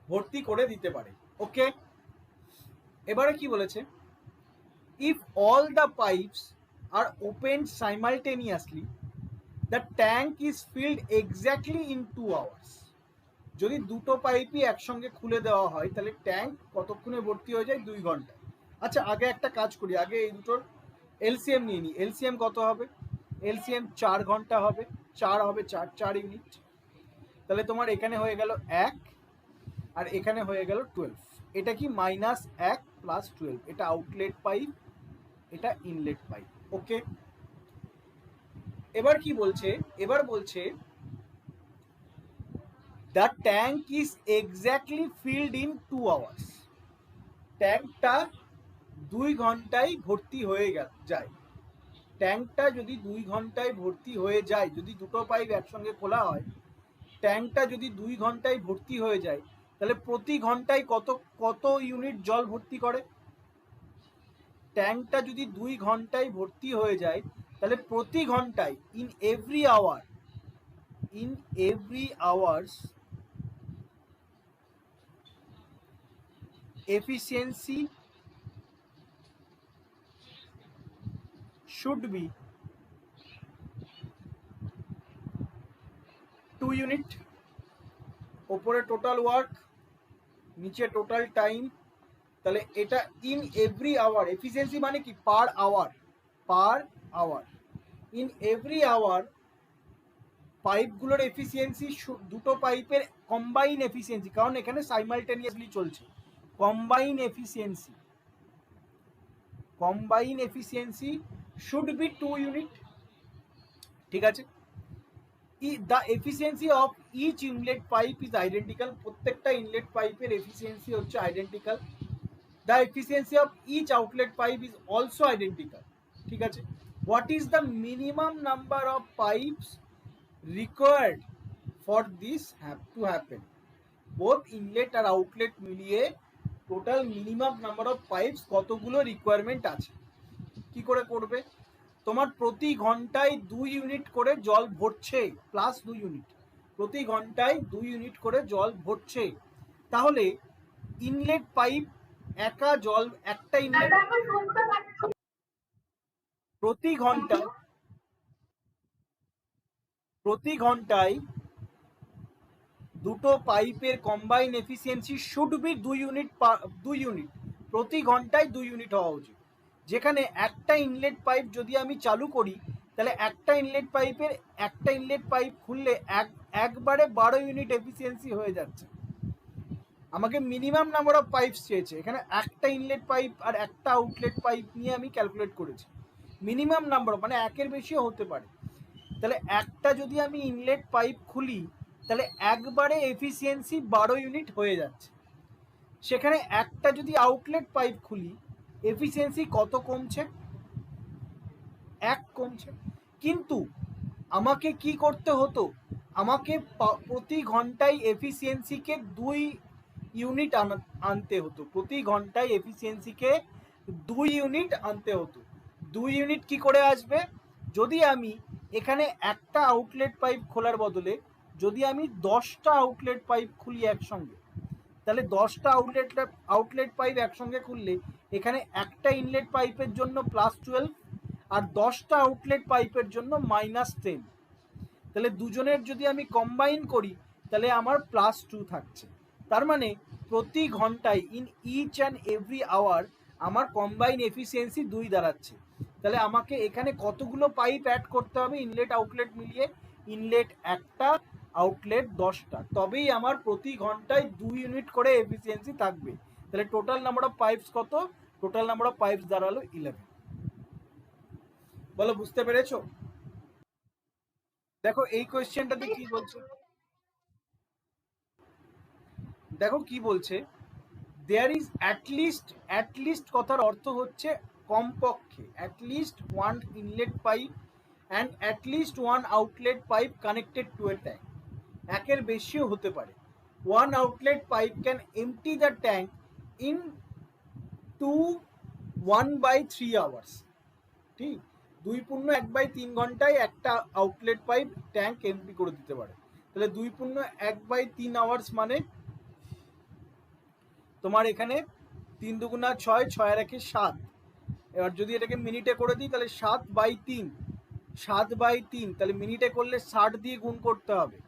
ভর্তি করে দিতে পারে। ওকে, এবারে কি বলেছে, if all the pipes are opened simultaneously the tank is filled exactly in 2 hours। যদি দুটো পাইপই একসঙ্গে খুলে দেওয়া হয় তাহলে ট্যাঙ্ক কতক্ষণে ভর্তি হয়ে যায়, 2 ঘন্টায়। আচ্ছা আগে একটা কাজ করি, আগে এই দুটোর এলসিএম নিয়ে নিই। এলসিএম কত হবে, এলসিএম 4 ঘন্টা হবে, 4 হবে 4 ইউনিট। তাহলে তোমার এখানে হয়ে গেল 1 আর এখানে হয়ে গেল 12। এটা কি -1 + 12, এটা আউটলেট পাইপ, এটা ইনলেট পাইপ। ওকে, এবার কি বলছে, এবার বলছে the tank is exactly filled in 2 hours. ট্যাঙ্কটা 2 ঘন্টায় ভর্তি হয়ে যায়। ট্যাঙ্কটা যদি 2 ঘন্টায় ভর্তি হয়ে যায়, যদি দুটো পাইপ একসঙ্গে খোলা হয়, ট্যাঙ্কটা যদি 2 ঘন্টায় ভর্তি হয়ে যায় তাহলে প্রতি ঘন্টায় কত ইউনিট জল ভর্তি করে। ট্যাঙ্কটা যদি 2 ঘন্টায় ভর্তি হয়ে যায় তাহলে প্রতি ঘন্টায় in every hours efficiency should be 2 unit. ওপরে টোটাল ওয়ার্ক, নিচে টোটাল টাইম। তাহলে এটা ইন এভরি আওয়ার, এফিসিয়েন্সি মানে কি, per hour. In every hour পাইপগুলোর এফিসিয়েন্সি, দুটো পাইপের কম্বাইন এফিসিয়েন্সি, কারণ এখানে সাইমালটেনিয়াসলি চলছে, combine efficiency should be 2 unit. ঠিক আছে, the efficiency of each inlet pipe is identical. প্রত্যেকটা ইনলেট পাইপের এফিসিয়েন্সি হচ্ছে identical. The efficiency of each outlet pipe is also identical. ঠিক আছে, what is the minimum number of pipes required for this to happen। both inlet আর outlet মিলিয়ে total minimum number of pipes কতগুলো requirement আছে। কি করে করবে, তোমার প্রতি ঘন্টায় 2 ইউনিট করে জল ভরছে, প্লাস 2 ইউনিট, প্রতি ঘন্টায় 2 ইউনিট করে জল ভরছে। তাহলে ইনলেট পাইপ একা জল, একটা ইনলেট প্রতি ঘন্টায় দুটো পাইপের combine efficiency should be 2 unit, প্রতি ঘন্টায় 2 ইউনিট হওয়া উচিত। যেখানে একটা ইনলেট পাইপ যদি আমি চালু করি তাহলে একটা ইনলেট পাইপ খুললে একবারে 12 ইউনিট এফিসিয়েন্সি হয়ে যাচ্ছে। আমাকে মিনিমাম নাম্বার অফ পাইপস চেয়েছে, এখানে একটা ইনলেট পাইপ আর একটা আউটলেট পাইপ নিয়ে আমি ক্যালকুলেট করেছি। মিনিমাম নাম্বার মানে একের বেশিও হতে পারে। তাহলে একটা যদি আমি ইনলেট পাইপ খুলি তাহলে একবারে এফিসিয়েন্সি 12 ইউনিট হয়ে যাচ্ছে। সেখানে একটা যদি আউটলেট পাইপ খুলি এফিসিয়েন্সি কত কমছে, 1 কমছে। কিন্তু আমাকে কি করতে হতো, আমাকে প্রতি ঘন্টায় এফিসিয়েন্সিকে 2 ইউনিট আনতে হতো, প্রতি ঘন্টায় এফিসিয়েন্সিকে 2 ইউনিট আনতে হতো। 2 ইউনিট কি করে আসবে, যদি আমি এখানে একটা আউটলেট পাইপ খোলার বদলে যদি আমি 10টা আউটলেট পাইপ খুলি একসঙ্গে, তাহলে 10টা আউটলেট পাইপ একসঙ্গে খুললে এখানে একটা ইনলেট পাইপের জন্য +12 আর 10টা আউটলেট পাইপের জন্য -10। তাহলে দুজনের যদি আমি কম্বাইন করি তাহলে আমার +2 থাকছে। তার মানে প্রতি ঘন্টায় in each and every hour আমার কম্বাইন এফিসিয়েন্সি 2 দাঁড়াচ্ছে। তাহলে তাহলে আমাকে এখানে কতগুলো পাইপ অ্যাড করতে হবে ইনলেট আউটলেট মিলিয়ে? ইনলেট একটা, আউটলেট 10টা, তবেই আমার প্রতি ঘন্টায় 2 ইউনিট করে এফিসিয়েন্সি থাকবে। তাহলে টোটাল নাম্বার অফ পাইপস কত? টোটাল নাম্বার অফ পাইপস দাঁড়ালো 11। বলো বুঝতে পেরেছো? দেখো এই কোয়েশ্চেনটাতে কি বলছে, দেখো কি বলছে, দেয়ার ইজ অ্যাটলিস্ট কথার অর্থ হচ্ছে কমপক্ষে, at least one inlet pipe and at least one outlet pipe connected to a tank. একের বেশিও হতে পারে। One outlet pipe can empty the tank in 1/3 hours. ঠিক, 2.1/3 ঘন্টায় একটা আউটলেট পাইপ ট্যাঙ্ক এমটি করে দিতে পারে। তাহলে 2.1/3 আওয়ার্স মানে তোমার এখানে 3 দুগুণা 6, 6 আর 1 7। এবার যদি এটাকে মিনিটে করে দিই তাহলে 7/3, 7/3, তাহলে মিনিটে করলে 60 দিয়ে গুণ করতে হবে।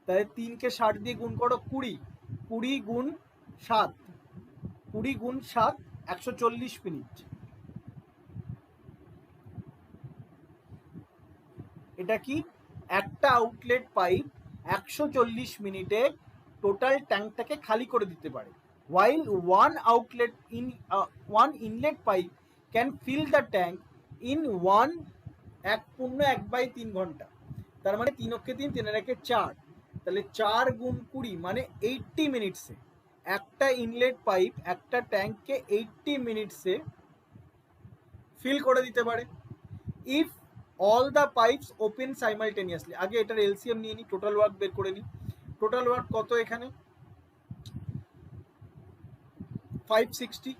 তাহলে 3কে 60 দিয়ে গুণ করো 20, 20 গুণ 7, 20 গুণ 7, 140 মিনিট। এটা কি, একটা আউটলেট পাইপ 140 মিনিটে টোটাল ট্যাঙ্কটাকে খালি করে দিতে পারে। while one inlet pipe can fill the tank in 1.1/3 ঘন্টা। তার মানে 3 অক্ষে 3, 3 এর একে 4, তাহলে 4 গুণ 20 মানে 80 মিনিটসে একটা ইনলেট পাইপ একটা ট্যাঙ্ককে 80 মিনিটসে ফিল করে দিতে পারে। If all the pipes open simultaneously, আগে এটার এলসিএম নিয়ে নিই, টোটাল ওয়ার্ক বের করে নিই। টোটাল ওয়ার্ক কত এখানে? 560,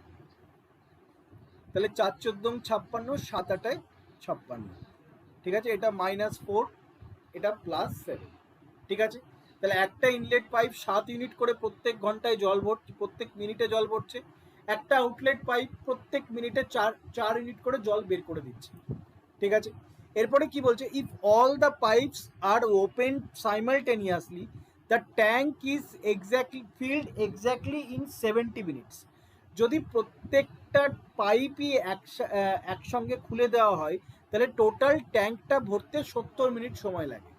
তাহলে 4 14 56, 7 8 56, ঠিক আছে। এটা -4, এটা +7, ঠিক আছে। তাহলে একটা ইনলেট পাইপ 7 ইউনিট করে প্রত্যেক ঘন্টায় জল ভরছে, প্রত্যেক মিনিটে জল ভরছে। একটা আউটলেট পাইপ প্রত্যেক মিনিটে 4 ইউনিট করে জল বের করে দিচ্ছে, ঠিক আছে। এরপরে কি বলছে, if all the pipes are open simultaneously the tank is filled exactly in 70 minutes. যদি প্রত্যেকটা পাইপই একসঙ্গে খুলে দেওয়া হয় তাহলে টোটাল ট্যাঙ্কটা ভরতে 70 মিনিট সময় লাগে।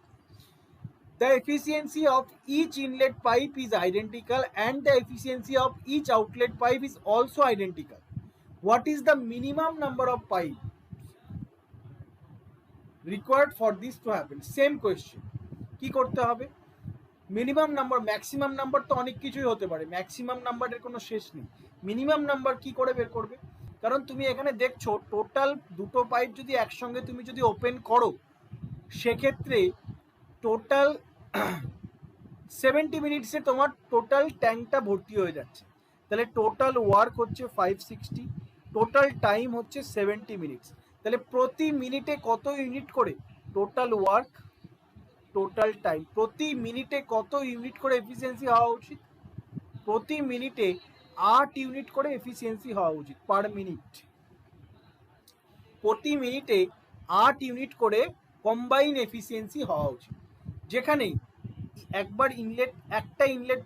The efficiency of each inlet pipe is identical and the efficiency of each outlet pipe is also identical. What is the minimum number of pipes required for this to happen? Same question. কি করতে হবে? Minimum number, maximum number তো অনেক কিছুই হতে পারে, maximum নাম্বারের কোনো শেষ নেই। মিনিমাম নাম্বার কি করে বের করবে? কারণ তুমি এখানে দেখছো টোটাল দুটো পাইপ যদি একসঙ্গে তুমি যদি ওপেন করো সেক্ষেত্রে টোটাল 70 মিনিটসে তোমার টোটাল ট্যাঙ্কটা ভর্তি হয়ে যাচ্ছে। তাহলে টোটাল ওয়ার্ক হচ্ছে 560, টোটাল টাইম হচ্ছে 70 মিনিটস। তাহলে প্রতি মিনিটে কত ইউনিট করে টোটাল ওয়ার্ক, টোটাল টাইম, প্রতি মিনিটে কত ইউনিট করে এফিসিয়েন্সি হওয়া উচিত? প্রতি মিনিটে 8 ইউনিট করে এফিসিয়েন্সি হওয়া উচিত পার মিনিট। প্রতি মিনিটে 8 ইউনিট করে কম্বাইন এফিসিয়েন্সি হওয়া উচিত। যেখানে একটা ইনলেট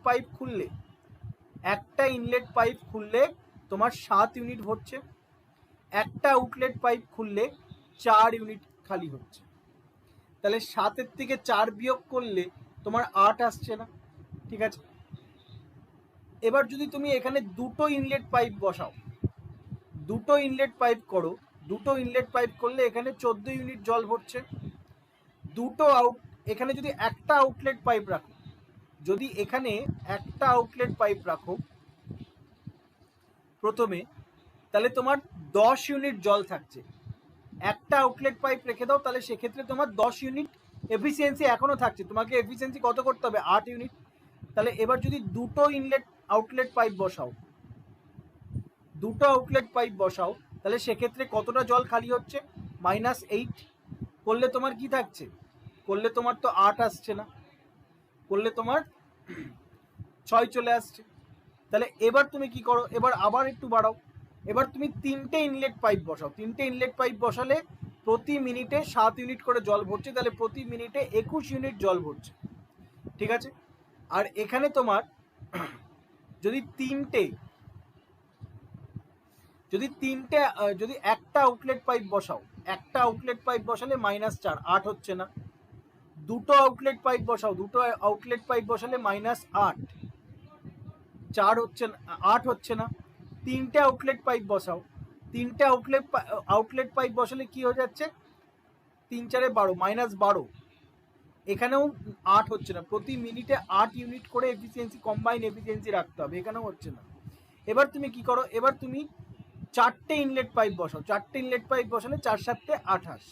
পাইপ খুললে তোমার 7 ইউনিট ভরছে, একটা আউটলেট পাইপ খুললে 4 ইউনিট খালি হচ্ছে। তাহলে 7-এর থেকে 4 বিয়োগ করলে তোমার 8 আসছে না, ঠিক আছে। এবার যদি তুমি এখানে দুটো ইনলেট পাইপ বসাও, দুটো ইনলেট পাইপ করো, দুটো ইনলেট পাইপ করলে এখানে 14 ইউনিট জল ভরছে। এখানে যদি একটা আউটলেট পাইপ রাখো, যদি এখানে একটা আউটলেট পাইপ রাখো প্রথমে, তাহলে তোমার 10 ইউনিট জল থাকছে। একটা আউটলেট পাইপ রেখে দাও, তাহলে সেক্ষেত্রে তোমার 10 ইউনিট এফিসিয়েন্সি এখনো থাকছে। তোমাকে এফিসিয়েন্সি কত করতে হবে? 8 ইউনিট। তাহলে এবার যদি দুটো আউটলেট পাইপ বসাও তাহলে সেক্ষেত্রে কতটা জল খালি হচ্ছে? -8 করলে তোমার কি থাকছে? করলে তোমার তো 8 আসছে না, করলে তোমার 6 চলে আসছে। তাহলে এবার তুমি কি করো, এবার আবার একটু বাড়াও, এবার তুমি 3টে ইনলেট পাইপ বসাও। 3টে ইনলেট পাইপ বসালে প্রতি মিনিটে 7 ইউনিট করে জল ভরছে, তাহলে প্রতি মিনিটে 21 ইউনিট জল ভরছে, ঠিক আছে। আর এখানে তোমার যদি যদি একটা আউটলেট পাইপ বসাও, একটা আউটলেট পাইপ বসালে -4, 8 হচ্ছে না। দুটো আউটলেট পাইপ বসাও, দুটো আউটলেট পাইপ বসালে -8, 4 হচ্ছে না, 8 হচ্ছে না। তিনটে আউটলেট পাইপ বসাও, তিনটে আউটলেট পাইপ বসালে কি হয়ে যাচ্ছে, 3 4 12, -12। এখানেও 8 হচ্ছে না। প্রতি মিনিটে 8 ইউনিট করে এফিসিয়েন্সি, কম্বাইন এফিসিয়েন্সি রাখতে হবে, এখানেও হচ্ছে না। এবার তুমি কি করো, এবার তুমি 4টে ইনলেট পাইপ বসাও, 4টে ইনলেট পাইপ বসালে 4 7 28,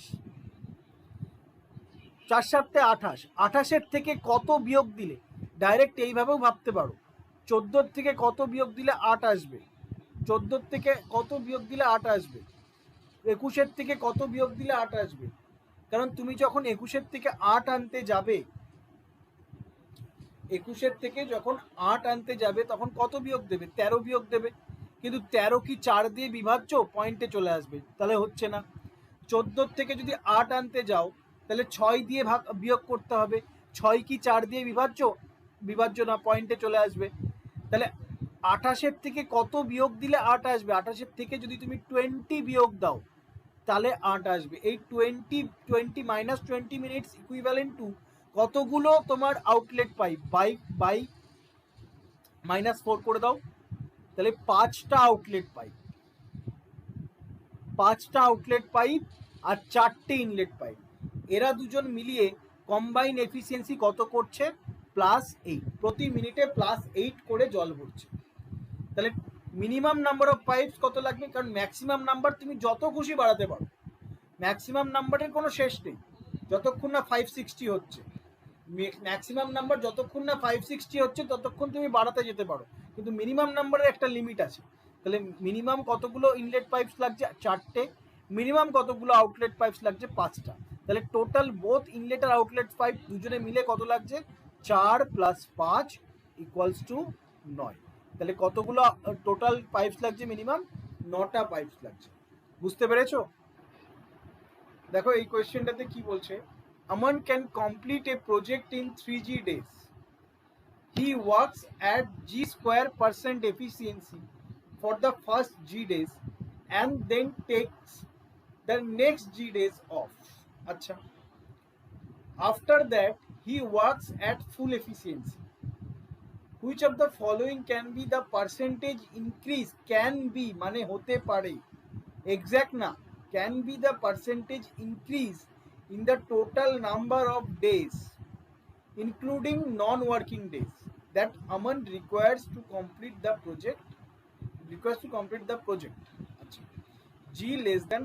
4 7 28, 28-এর থেকে কত বিয়োগ দিলে, ডাইরেক্ট এইভাবেও ভাবতে পারো, 14 থেকে কত বিয়োগ দিলে 8 আসবে, 14 থেকে কত বিয়োগ দিলে 8 আসবে, 21-এর থেকে কত বিয়োগ দিলে 8 আসবে। কারণ তুমি যখন 21-এর থেকে 8 আনতে যাবে, 21-এর থেকে যখন 8 আনতে যাবে তখন কত বিয়োগ দেবে, 13 বিয়োগ দেবে। কিন্তু 13 কি 4 দিয়ে বিভাজ্য, পয়েন্টে চলে আসবে, তাহলে হচ্ছে না। 14 থেকে যদি 8 আনতে যাও তাহলে 6 দিয়ে বিয়োগ করতে হবে, 6 কি 4 দিয়ে বিভাজ্য না, পয়েন্টে চলে আসবে। তাহলে 28-এর থেকে কত বিয়োগ দিলে 8 আসবে, 28-এর থেকে যদি তুমি 20 বিয়োগ দাও তাহলে 8 আসবে। এই 20 -20 মিনিটস ইকুইভ্যালেন্ট টু কতগুলো তোমার আউটলেট পাইপ, বাই -4 করে দাও, তাহলে 5টা আউটলেট পাইপ, 5টা আউটলেট পাইপ আর 4টে ইনলেট পাইপ, এরা দুজন মিলিয়ে কম্বাইন এফিসিয়েন্সি কত করছে, +8, প্রতি মিনিটে +8 করে জল ভরছে। তাহলে মিনিমাম নাম্বার অফ পাইপস কত লাগবে, কারণ ম্যাক্সিমাম নাম্বার তুমি যত খুশি বাড়াতে পারো, ম্যাক্সিমাম নাম্বারের কোনো শেষ নেই, যতক্ষণ না 560 হচ্ছে, ম্যাক্সিমাম নাম্বার যতক্ষণ না 560 হচ্ছে ততক্ষণ তুমি বাড়াতে যেতে পারো, কিন্তু মিনিমাম নাম্বারের একটা লিমিট আছে। তাহলে মিনিমাম কতগুলো ইনলেট পাইপস লাগছে, 4টে, মিনিমাম কতগুলো আউটলেট পাইপস লাগছে, 5টা। তাহলে টোটাল বোথ ইনলেট আর আউটলেট পাইপ দুজনে মিলে কত লাগছে, 4 + 5 = 9। তাহলে কতগুলো টোটাল পাইপস লাগছে, মিনিমাম 9টা পাইপস লাগছে। বুঝতে পেরেছো? দেখো এই কোয়েশ্চেনটাতে কি বলছে, Aman can complete a project in 3G days. He works at G² efficiency for the first G days and then takes the next G days off. Acha. After that, he works at full efficiency. Which of the following can be the percentage increase? Can be মানে হতে পারে, exact না, can be the percentage increase in the total number of days including non-working days that Aman requires to complete the project. আচ্ছা, G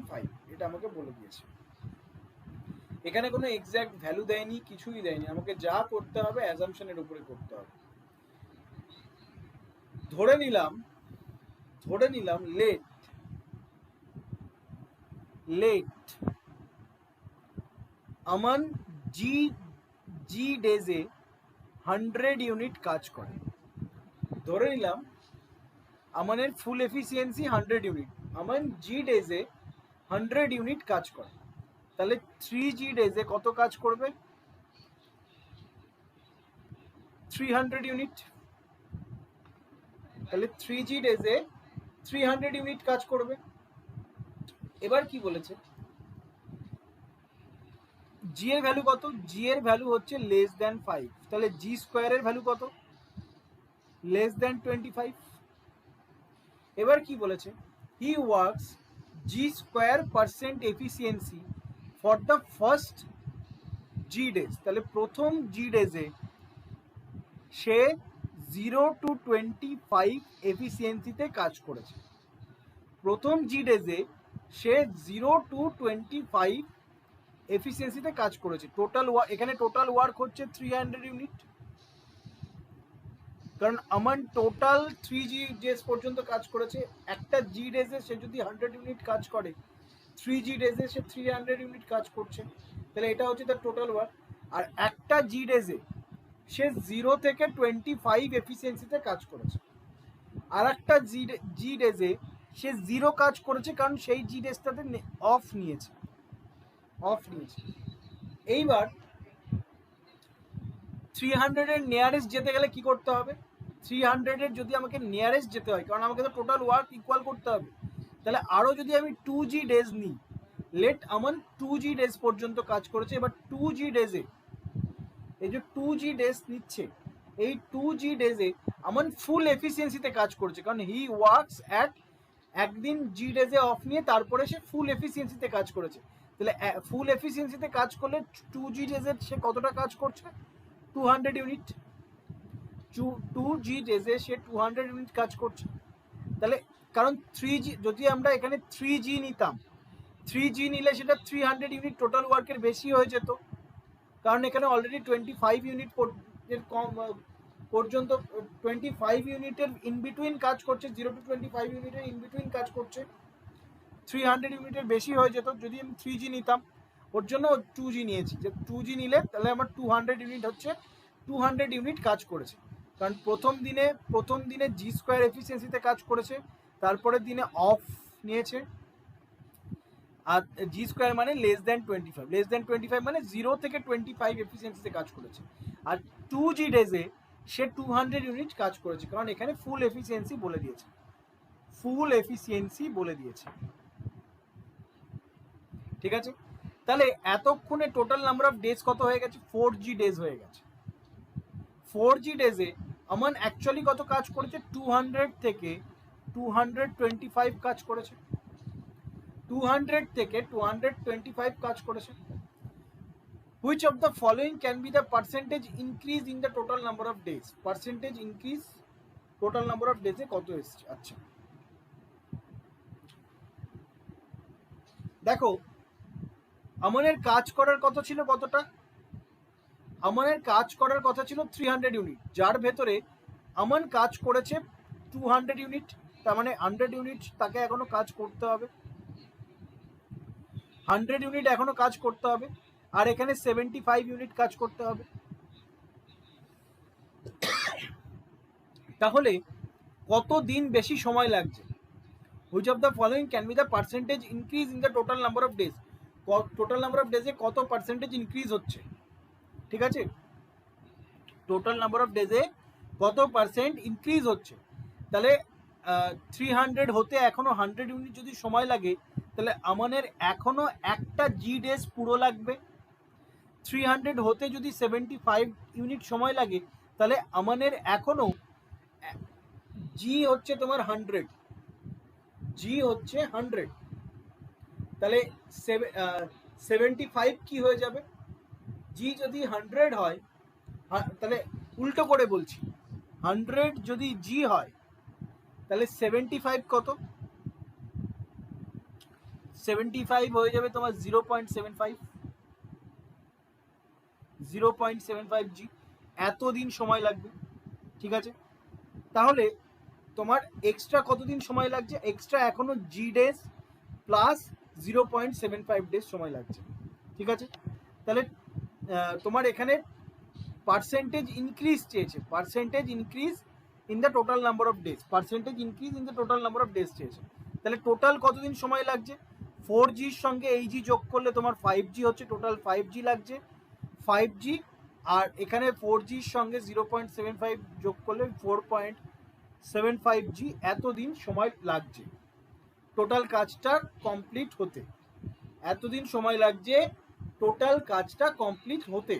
<5, এটা আমাকে বলে দিয়েছে। এখানে কোনো এক্সাক্ট ভ্যালু দেয়নি, কিছুই দেয়নি, আমাকে যা করতে হবে অ্যাজাম্পশনের উপরে করতে হবে। ধরে নিলাম লেট Aman G ডেজে 100 ইউনিট কাজ করে। ধরে নিলাম আমানের full efficiency 100 unit, Aman G ডেজে 100 ইউনিট কাজ করে। তাহলে 3G ডেজে কত কাজ করবে, 300 ইউনিট। তাহলে 3G ডেজে 300 ইউনিট কাজ করবে। এবার কি বলেছে, G এর ভ্যালু কত, G এর ভ্যালু হচ্ছে <5, তাহলে G² এর ভ্যালু কত, <25। এবার কি বলেছে, he works G² efficiency for the first G days, তাহলে প্রথম G ডেজে সে 0 to 25 এফিসিয়েন্সিতে কাজ করেছে। প্রথম G ডেজে সে 0 to 25 এফিসিয়েন্সিতে কাজ করেছে। এখানে টোটাল ওয়ার্ক হচ্ছে 300 ইউনিট, কারণ আমার টোটাল 3G ডেজ পর্যন্ত কাজ করেছে। একটা G ডেজে সে যদি 100 ইউনিট কাজ করে, 3G ডেজে সে 300 ইউনিট কাজ করছে, তাহলে এটা হচ্ছে তার টোটাল ওয়ার্ক। আর একটা G ডেজে সে 0 থেকে 25 এফিসিয়েন্সিতে কাজ করেছে, আর একটা G ডেজে সে 0 কাজ করেছে, কারণ সেই G ডেজটাতে অফ নিয়েছে। এইবার 300 এর নিয়ারেস্ট যেতে গেলে কি করতে হবে, 300 এর যদি আমাকে নিয়ারেস্ট যেতে হয়, কারণ আমাকে তো টোটাল ওয়ার্ক ইকুয়াল করতে হবে, তাহলে আরও যদি আমি 2G ডেজ নিই, লেট আমান 2G ডেজ পর্যন্ত কাজ করেছে। এবার 2G ডেজে এই যে 2G ডেজ নিচ্ছে, এই 2G ডেজে আমান ফুল এফিসিয়েন্সিতে কাজ করছে, কারণ হি ওয়ার্কস অ্যাট একদিন জি ডেজে অফ নিয়ে তারপরে সে ফুল এফিসিয়েন্সিতে কাজ করেছে। তাহলে ফুল এফিসিয়েন্সিতে কাজ করলে 2G ডেজে সে কতটা কাজ করছে? 200 ইউনিট। 2G ডেজে সে 200 ইউনিট কাজ করছে। তাহলে কারণ 3G যদি আমরা এখানে 3G নিতাম, 3G নিলে সেটা 300 ইউনিট টোটাল ওয়ার্কের বেশি হয়ে যেত, কারণ এখানে অলরেডি 25 ইউনিট পর্যন্ত 25 ইউনিটের ইন বিটুইন কাজ করছে, 0 to 25 ইউনিটের ইন বিটুইন কাজ করছে, 300 ইউনিটের বেশি হয়ে যেত যদি আমি 3G নিতাম। ওর জন্য 2G নিয়েছি, যে 2G নিলে তাহলে আমার 200 ইউনিট হচ্ছে, 200 ইউনিট কাজ করেছে। কারণ প্রথম দিনে জি স্কোয়ার এফিসিয়েন্সিতে কাজ করেছে, তারপরের দিনে অফ নিয়েছে, আর জি স্কোয়ার মানে লেস দ্যান 25 মানে 0 থেকে 25 এফিসিয়েন্সিতে কাজ করেছে। আর 2G ডেজে সে 200 ইউনিট কাজ করেছে, কারণ এখানে ফুল এফিসিয়েন্সি বলে দিয়েছে। ঠিক আছে, তাহলে এতক্ষণে টোটাল নাম্বার অফ ডেজ কত হয়ে গেছে? 4G ডেজ হয়ে গেছে। 4G ডেজে আমান অ্যাকচুয়ালি কত কাজ করেছে? 200 থেকে 225 কাজ করেছে, 200 থেকে 225 কাজ করেছে। Which of the following can be the percentage increase in the total number of days? Percentage increase total number of days এ কত এসছে? আচ্ছা দেখো, আমাদের কাজ করার কথা ছিল কতটা? আমাদের কাজ করার কথা ছিল 300 ইউনিট, যার ভেতরে আমান কাজ করেছে 200 ইউনিট, তার মানে 100 ইউনিট তাকে এখনো কাজ করতে হবে, 100 ইউনিট এখনো কাজ করতে হবে, আর এখানে 75 ইউনিট কাজ করতে হবে। তাহলে কত দিন বেশি সময় লাগছে? Which of the following can be the percentage increase in the total number of days? Total number of ডেজে কত পার্সেন্টেজ ইনক্রিজ হচ্ছে? ঠিক আছে, টোটাল নাম্বার অফ ডেজে কত পার্সেন্ট ইনক্রিজ হচ্ছে? তাহলে 300 হতে এখনো 100 ইউনিট যদি সময় লাগে, তাহলে আমাদের এখনো একটা জি ডেজ পুরো লাগবে। 300 হতে যদি 75 ইউনিট সময় লাগে, তাহলে আমাদের এখনো জি হচ্ছে তোমার 100, জি হচ্ছে 100, তাহলে 75 কি হয়ে যাবে? জি যদি 100 হয়, তাহলে উল্টো করে বলছি, 100 যদি জি হয় তাহলে 75 কত? 75 হয়ে যাবে তোমার 0.75 জি, এতদিন সময় লাগবে। ঠিক আছে, তাহলে তোমার এক্সট্রা কতদিন সময় লাগছে? এক্সট্রা এখনো জি ডেজ প্লাস 0.75 ডেজ সময় লাগছে। ঠিক আছে, তাহলে তোমার এখানে পার্সেন্টেজ ইনক্রিজ চেয়েছে, percentage increase in the total number of days, percentage increase in the total number of days চেয়েছে। তাহলে টোটাল কতদিন সময় লাগছে? 4Gর সঙ্গে এই জি যোগ করলে তোমার 5G হচ্ছে, টোটাল 5G লাগছে, 5G, আর এখানে 4Gর সঙ্গে 0.75 যোগ করলে 4.75G, এতদিন সময় লাগছে টোটাল কাজটা কমপ্লিট হতে, এতদিন সময় লাগছে টোটাল কাজটা কমপ্লিট হতে।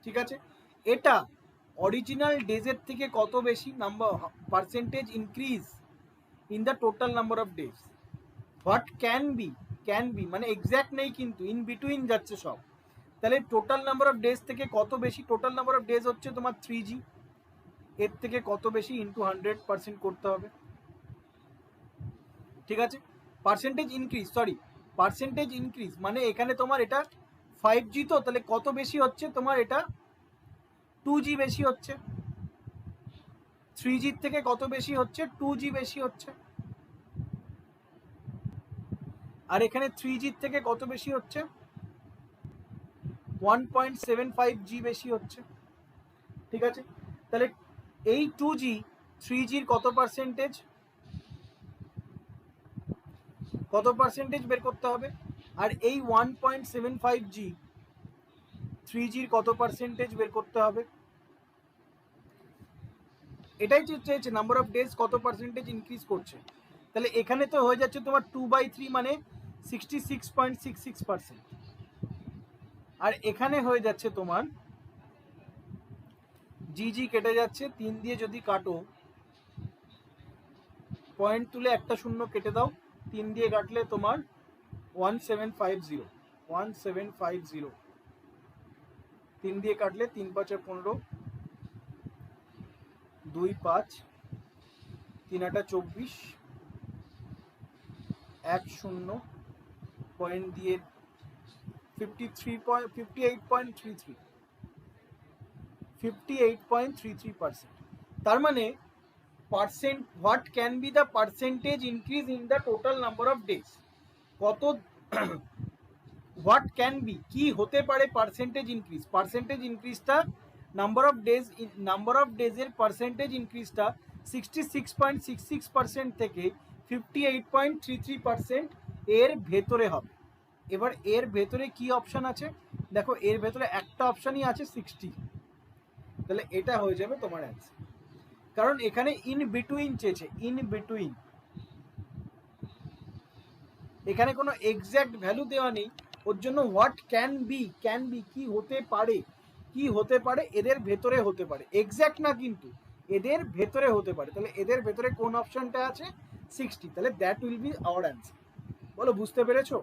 ঠিক আছে, এটা অরিজিনাল ডেজের থেকে কত বেশি number percentage increase in the total number of days? What can B মানে এক্স্যাক্ট নেই কিন্তু, ইন বিটুইন যাচ্ছে সব। তাহলে টোটাল নাম্বার অফ ডেজ থেকে কত বেশি? টোটাল নাম্বার অফ ডেজ হচ্ছে তোমার 3G, এর থেকে কত বেশি? ইন্টু 100% করতে হবে। ঠিক আছে, পার্সেন্টেজ ইনক্রিজ মানে এখানে তোমার এটা 5G, তো তাহলে কত বেশি হচ্ছে তোমার? এটা 2G বেশি হচ্ছে। 3G থেকে কত বেশি হচ্ছে? 2G বেশি হচ্ছে। আর এখানে 3G থেকে কত বেশি হচ্ছে? 1.75G বেশি হচ্ছে। ঠিক আছে, তাহলে এই 2G 3Gর কত পার্সেন্টেজ বের করতে হবে, আর এই 1.75G 3Gর কত পার্সেন্টেজ বের করতে হবে। এটাই চেয়েছে, নাম্বার অফ ডেজ কত পার্সেন্টেজ ইনক্রিজ করছে। তাহলে এখানে তো হয়ে যাচ্ছে তোমার 2/3, মানে 66.66%। আর এখানে হয়ে যাচ্ছে তোমার জি কেটে যাচ্ছে, 3 দিয়ে যদি কাটো, পয়েন্ট তুলে একটা শূন্য কেটে দাও, 3 দিয়ে কাটলে তোমার 1750, 1750। 3 দিয়ে কাটলে 3 5 15, 2 5, 3 8 24, 1 0, পয়েন্ট দিয়ে 58.33, 58.33%। তার মানে percent, what can be the percentage increase in the total number of days, কত হোয়াট ক্যান বি কি হতে পারে পার্সেন্টেজ ইনক্রিজ, পার্সেন্টেজ ইনক্রিজটা নাম্বার অফ ডেজের পার্সেন্টেজ ইনক্রিজটা 66.66% থেকে 58.33% এর ভেতরে হবে। এবার এর ভেতরে কি অপশন আছে দেখো, এর ভেতরে একটা অপশনই আছে 60, তাহলে এটা হয়ে যাবে তোমার অ্যান্সার। কারণ এখানে ইন বিটুইন চেয়েছে, ইন বিটুইন, এখানে কোনো এক্স্যাক্ট ভ্যালু দেওয়া নেই, ওর জন্য হোয়াট ক্যান বি কি হতে পারে, কি হতে পারে এদের ভেতরে হতে পারে, এক্স্যাক্ট না কিন্তু এদের ভেতরে হতে পারে। তাহলে এদের ভেতরে কোন অপশনটা আছে 60, তাহলে that will be hour answer. বলো বুঝতে পেরেছো?